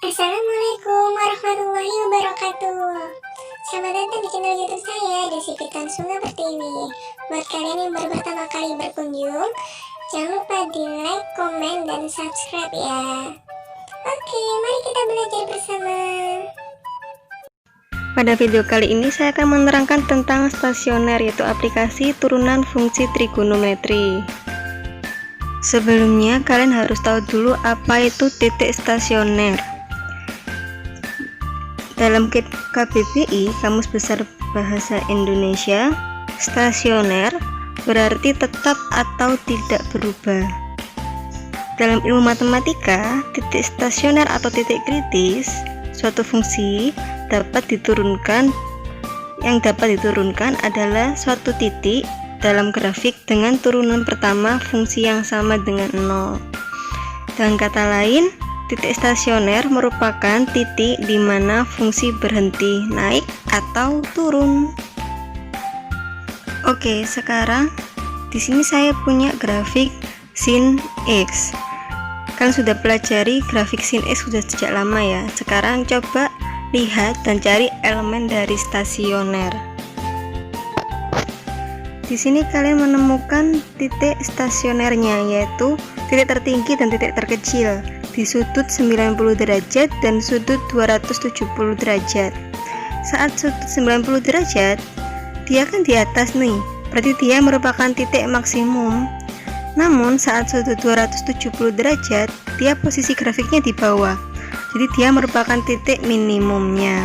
Assalamualaikum warahmatullahi wabarakatuh. Selamat datang di channel YouTube saya, Desipitan Sunga Pertiwi. Buat kalian yang baru pertama kali berkunjung, jangan lupa di like, komen, dan subscribe ya. Oke, mari kita belajar bersama. Pada video kali ini saya akan menerangkan tentang stasioner, yaitu aplikasi turunan fungsi trigonometri. Sebelumnya kalian harus tahu dulu apa itu titik stasioner. Dalam KBBI, Kamus Besar Bahasa Indonesia, stasioner berarti tetap atau tidak berubah. Dalam ilmu matematika, titik stasioner atau titik kritis suatu fungsi yang dapat diturunkan adalah suatu titik dalam grafik dengan turunan pertama fungsi yang sama dengan 0. Dengan kata lain, titik stasioner merupakan titik di mana fungsi berhenti naik atau turun. Oke, sekarang di sini saya punya grafik sin X. Kalian sudah pelajari grafik sin X sudah sejak lama ya. Sekarang coba lihat dan cari elemen dari stasioner. Di sini kalian menemukan titik stasionernya, yaitu titik tertinggi dan titik terkecil di sudut 90 derajat dan sudut 270 derajat. Saat sudut 90 derajat, dia kan di atas nih, berarti dia merupakan titik maksimum. Namun saat sudut 270 derajat, dia posisi grafiknya di bawah, jadi dia merupakan titik minimumnya.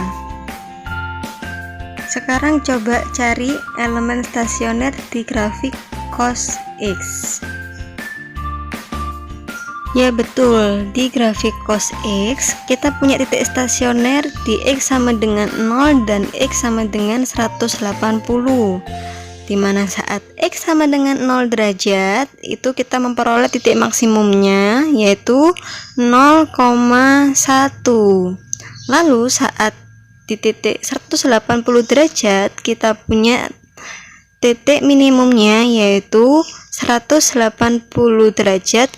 Sekarang coba cari elemen stasioner di grafik cos X. Ya betul, di grafik cos X kita punya titik stasioner di X sama dengan 0 dan X sama dengan 180, dimana saat X sama dengan 0 derajat itu kita memperoleh titik maksimumnya, yaitu 0,1. Lalu saat di titik 180 derajat kita punya titik minimumnya, yaitu 180 derajat,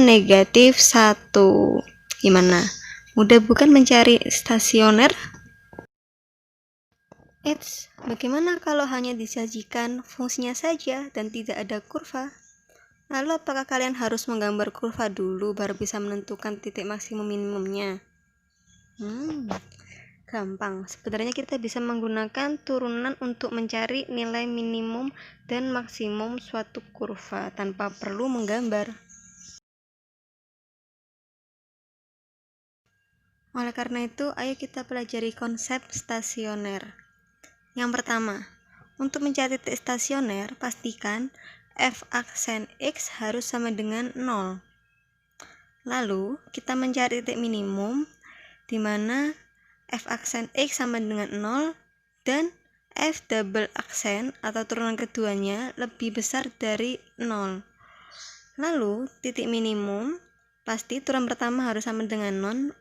negatif 1. Gimana? Mudah bukan mencari stasioner? Eits, bagaimana kalau hanya disajikan fungsinya saja dan tidak ada kurva? Lalu apakah kalian harus menggambar kurva dulu baru bisa menentukan titik maksimum minimumnya? Gampang. Sebenarnya kita bisa menggunakan turunan untuk mencari nilai minimum dan maksimum suatu kurva tanpa perlu menggambar. Oleh karena itu, ayo kita pelajari konsep stasioner. Yang pertama, untuk mencari titik stasioner, pastikan f aksen X harus sama dengan 0. Lalu, kita mencari titik minimum di mana f aksen X sama dengan 0 dan f double aksen atau turunan keduanya lebih besar dari 0. Lalu titik minimum pasti turunan pertama harus sama dengan 0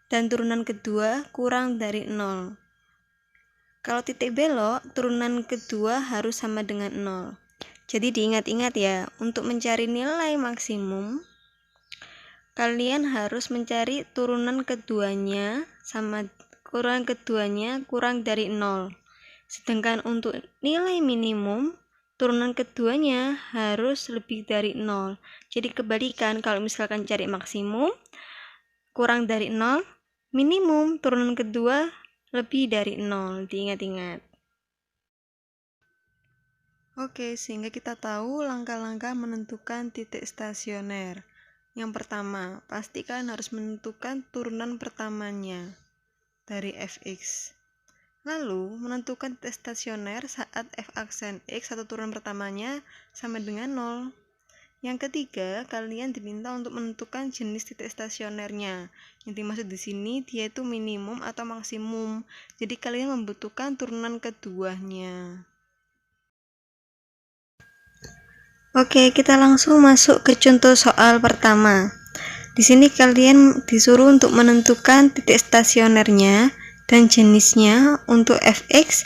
dan turunan kedua kurang dari 0. Kalau titik belok, turunan kedua harus sama dengan 0. Jadi diingat-ingat ya, untuk mencari nilai maksimum kalian harus mencari turunan keduanya kurang dari 0. Sedangkan untuk nilai minimum, turunan keduanya harus lebih dari 0. Jadi kebalikan, kalau misalkan cari maksimum kurang dari 0, minimum turunan kedua lebih dari 0. Diingat-ingat. Oke, sehingga kita tahu langkah-langkah menentukan titik stasioner. Yang pertama, pasti kalian harus menentukan turunan pertamanya dari fx. Lalu, menentukan titik stasioner saat f aksen X atau turunan pertamanya sama dengan 0. Yang ketiga, kalian diminta untuk menentukan jenis titik stasionernya. Yang dimaksud di sini dia itu minimum atau maksimum. Jadi kalian membutuhkan turunan keduanya. Oke, kita langsung masuk ke contoh soal pertama. Di sini kalian disuruh untuk menentukan titik stasionernya dan jenisnya untuk fx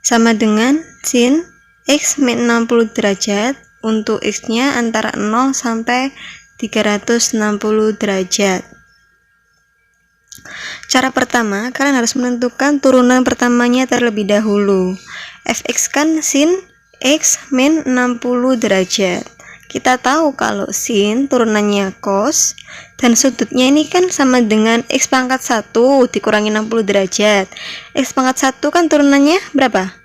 sama dengan sin x min 60 derajat, untuk x-nya antara 0 sampai 360 derajat. Cara pertama, kalian harus menentukan turunan pertamanya terlebih dahulu. Fx kan sin x min 60 derajat. Kita tahu kalau sin turunannya cos, dan sudutnya ini kan sama dengan x pangkat 1 dikurangi 60 derajat. X pangkat 1 kan turunannya berapa?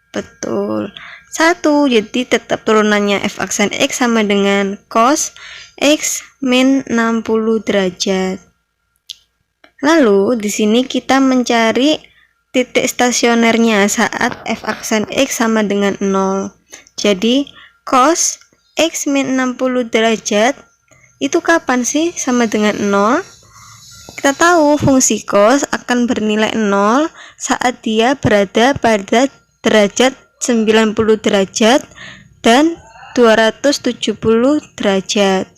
Betul, 1. Jadi tetap turunannya f aksen x sama dengan cos x min 60 derajat. Lalu di sini kita mencari titik stasionernya saat f aksen x sama dengan 0. Jadi cos x min 60 derajat itu kapan sih sama dengan 0? Kita tahu fungsi cos akan bernilai 0 saat dia berada pada derajat 90 derajat dan 270 derajat.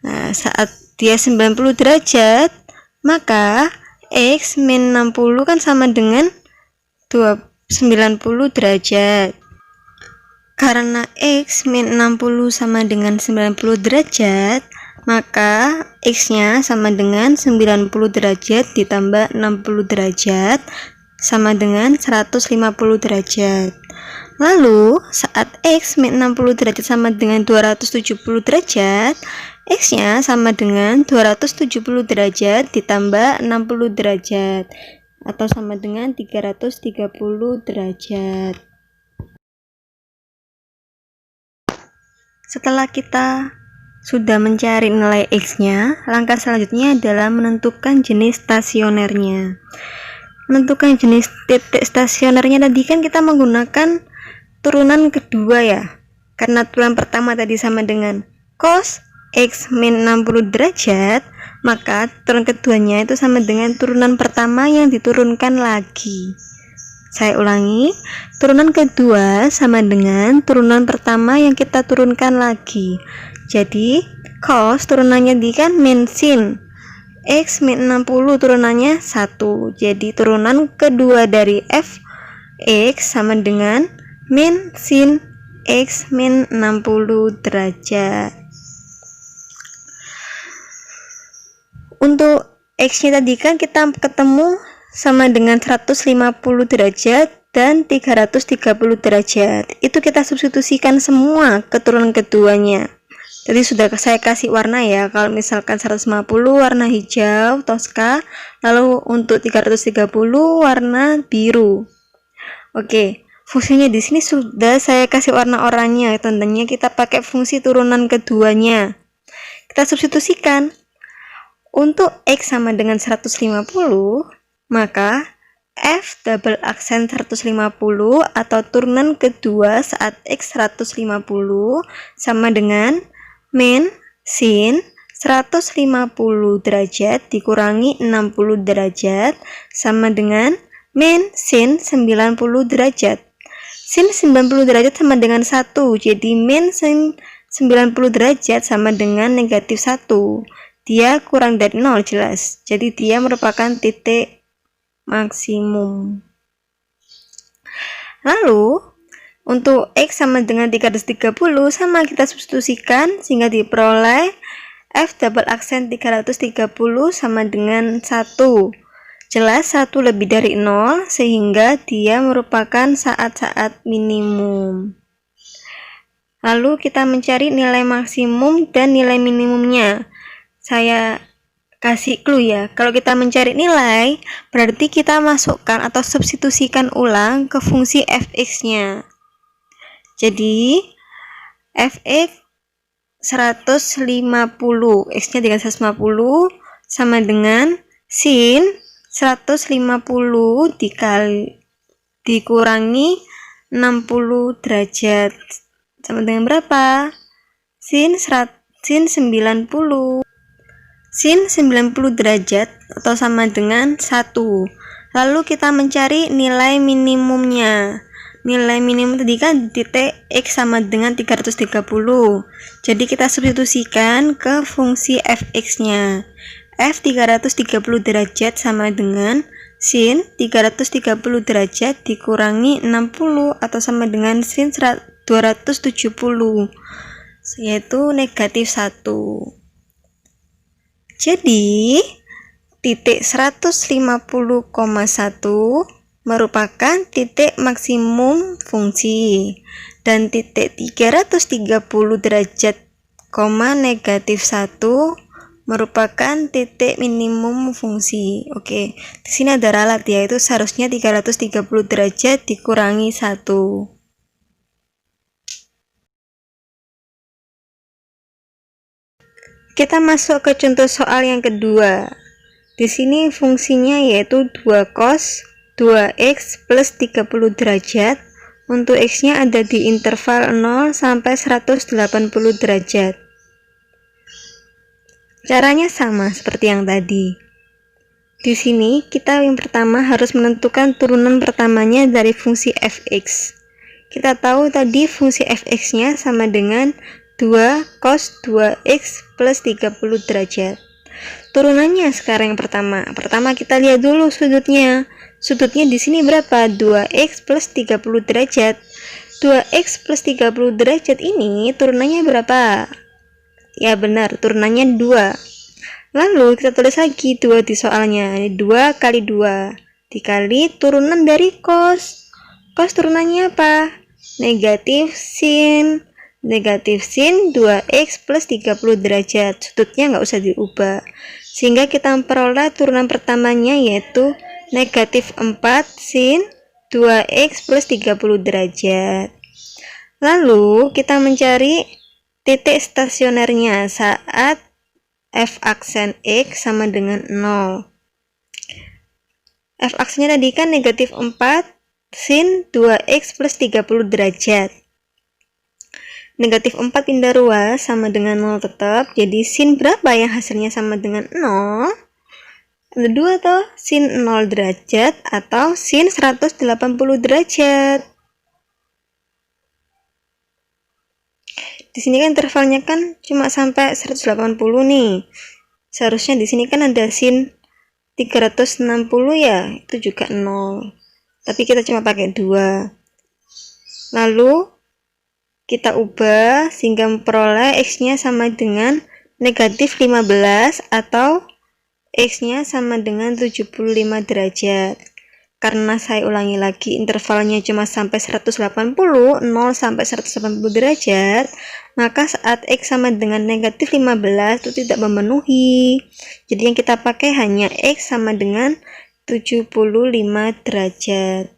Nah, saat dia 90 derajat, maka x min 60 kan sama dengan 90 derajat. Karena x min 60 sama dengan 90 derajat, maka x nya sama dengan 90 derajat ditambah 60 derajat sama dengan 150 derajat. Lalu saat x min 60 derajat sama dengan 270 derajat, x nya sama dengan 270 derajat ditambah 60 derajat atau sama dengan 330 derajat. Setelah kita sudah mencari nilai x nya, langkah selanjutnya adalah menentukan jenis stasionernya. Menentukan jenis titik stasionernya tadi kan kita menggunakan turunan kedua ya, karena turunan pertama tadi sama dengan cos x min 60 derajat, maka turunan keduanya itu sama dengan turunan pertama yang diturunkan lagi. Saya ulangi, turunan kedua sama dengan turunan pertama yang kita turunkan lagi. Jadi cos turunannya di kan min sin x min 60 turunannya 1. Jadi turunan kedua dari f x sama dengan min sin x min 60 derajat. Untuk x nya tadi kan kita ketemu sama dengan 150 derajat dan 330 derajat. Itu kita substitusikan semua ke turunan keduanya. Jadi sudah saya kasih warna ya. Kalau misalkan 150 warna hijau Tosca, lalu untuk 330 warna biru. Oke, fungsinya di sini sudah saya kasih warna oranye. Tandanya kita pakai fungsi turunan keduanya. Kita substitusikan. Untuk x sama dengan 150, maka f double aksen 150 atau turunan kedua saat x 150 sama dengan min sin 150 derajat dikurangi 60 derajat sama dengan min sin 90 derajat. Sin 90 derajat sama dengan 1, jadi min sin 90 derajat sama dengan negatif 1. Dia kurang dari 0 jelas, jadi dia merupakan titik maksimum. Lalu untuk x sama dengan 330 sama kita substitusikan sehingga diperoleh f double aksen 330 sama dengan 1. Jelas 1 lebih dari 0 sehingga dia merupakan saat-saat minimum. Lalu kita mencari nilai maksimum dan nilai minimumnya. Saya kasih clue ya, kalau kita mencari nilai berarti kita masukkan atau substitusikan ulang ke fungsi fx nya. Jadi fx 150, x nya dengan 150 sama dengan sin 150 dikurangi 60 derajat sama dengan berapa? Sin 90. Sin 90 derajat atau sama dengan 1. Lalu kita mencari nilai minimumnya. Nilai minimum tadi kan titik x sama dengan 330. Jadi kita substitusikan ke fungsi fx nya. F 330 derajat sama dengan sin 330 derajat dikurangi 60 atau sama dengan sin 270, yaitu negatif 1. Jadi titik 150,1 merupakan titik maksimum fungsi dan titik 330 derajat, negatif 1 merupakan titik minimum fungsi. Oke, di sini ada ralat ya, itu seharusnya 330 derajat dikurangi 1. Kita masuk ke contoh soal yang kedua. Di sini fungsinya yaitu 2 cos 2x plus 30 derajat. Untuk x-nya ada di interval 0 sampai 180 derajat. Caranya sama seperti yang tadi. Di sini kita yang pertama harus menentukan turunan pertamanya dari fungsi fx. Kita tahu tadi fungsi fx-nya sama dengan 2 cos 2x plus 30 derajat. Turunannya sekarang yang pertama. Pertama kita lihat dulu sudutnya. Sudutnya di sini berapa? 2x plus 30 derajat. 2x plus 30 derajat ini turunannya berapa? Ya benar, turunannya 2. Lalu kita tulis lagi 2 di soalnya. 2 kali 2 dikali turunan dari cos. Cos turunannya apa? Negatif sin. Negatif sin 2x plus 30 derajat. Sudutnya nggak usah diubah. Sehingga kita memperoleh turunan pertamanya yaitu negatif 4 sin 2x plus 30 derajat. Lalu kita mencari titik stasionernya saat f aksen x sama dengan 0. F aksennya tadi kan negatif 4 sin 2x plus 30 derajat. Negatif 4 pindah ruas sama dengan 0 tetap. Jadi sin berapa yang hasilnya sama dengan 0? Ada 2 toh, sin 0 derajat atau sin 180 derajat. Di sini kan intervalnya kan cuma sampai 180 nih. Seharusnya di sini kan ada sin 360 ya, itu juga 0. Tapi kita cuma pakai 2. Lalu kita ubah sehingga memperoleh x-nya sama dengan negatif 15 atau x-nya sama dengan 75 derajat. Karena saya ulangi lagi intervalnya cuma sampai 180, 0 sampai 180 derajat, maka saat x sama dengan negatif 15 itu tidak memenuhi. Jadi yang kita pakai hanya x sama dengan 75 derajat.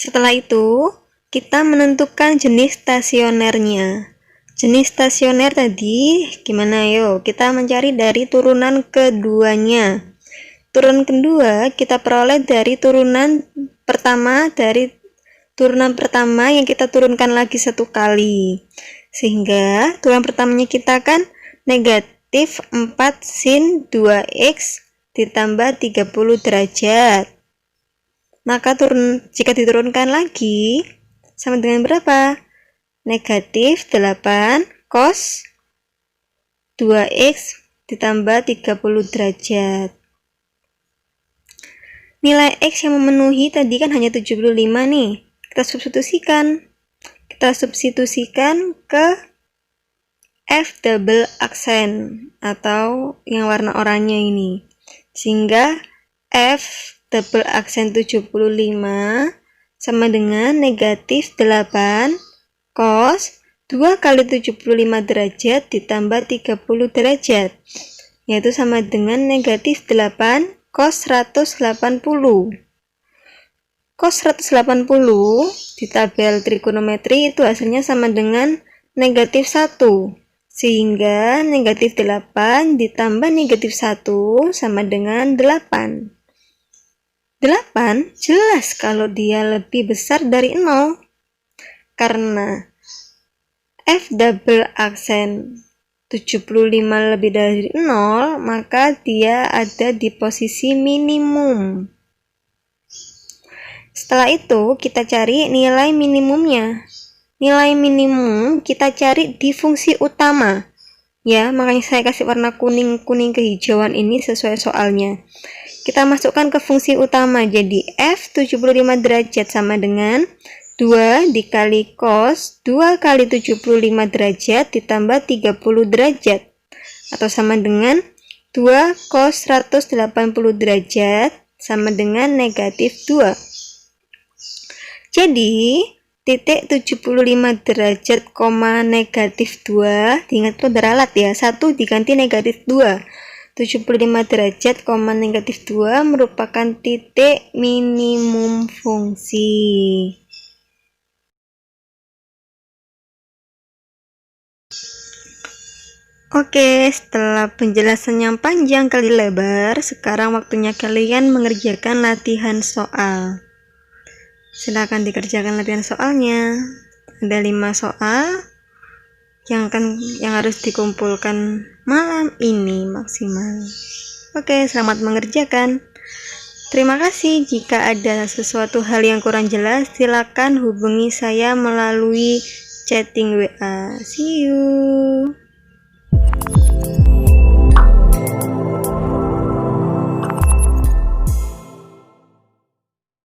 Setelah itu, kita menentukan jenis stasionernya. Jenis stasioner tadi gimana? Yuk, kita mencari dari turunan keduanya. Turunan kedua kita peroleh dari turunan pertama yang kita turunkan lagi 1 kali. Sehingga turunan pertamanya kita kan negatif 4 sin 2x ditambah 30 derajat. Maka jika diturunkan lagi sama dengan berapa? Negatif 8 cos 2x ditambah 30 derajat. Nilai x yang memenuhi tadi kan hanya 75 nih. Kita substitusikan ke f double aksen atau yang warna oranye ini. Sehingga f double aksen 75 sama dengan negatif 8 cos 2 kali 75 derajat ditambah 30 derajat, yaitu sama dengan negatif 8 cos 180. Cos 180 di tabel trigonometri itu hasilnya sama dengan negatif 1. Sehingga negatif 8 ditambah negatif 1 sama dengan 8. 8 jelas kalau dia lebih besar dari 0. Karena f double aksen 75 lebih dari 0, maka dia ada di posisi minimum. Setelah itu kita cari nilai minimumnya. Nilai minimum kita cari di fungsi utama. Ya, makanya saya kasih warna kuning-kuning kehijauan ini sesuai soalnya. Kita masukkan ke fungsi utama. Jadi F 75 derajat sama dengan 2 dikali cos 2 kali 75 derajat ditambah 30 derajat. Atau sama dengan 2 cos 180 derajat sama dengan negatif 2. Jadi titik 75 derajat, negatif 2, diingat itu beralat ya, 1 diganti negatif 2. 75 derajat, negatif 2 merupakan titik minimum fungsi. Oke, setelah penjelasan yang panjang kali lebar, sekarang waktunya kalian mengerjakan latihan soal. Silakan dikerjakan latihan soalnya. Ada 5 soal yang harus dikumpulkan malam ini maksimal. Oke, selamat mengerjakan. Terima kasih. Jika ada sesuatu hal yang kurang jelas, silakan hubungi saya melalui chatting WA. See you.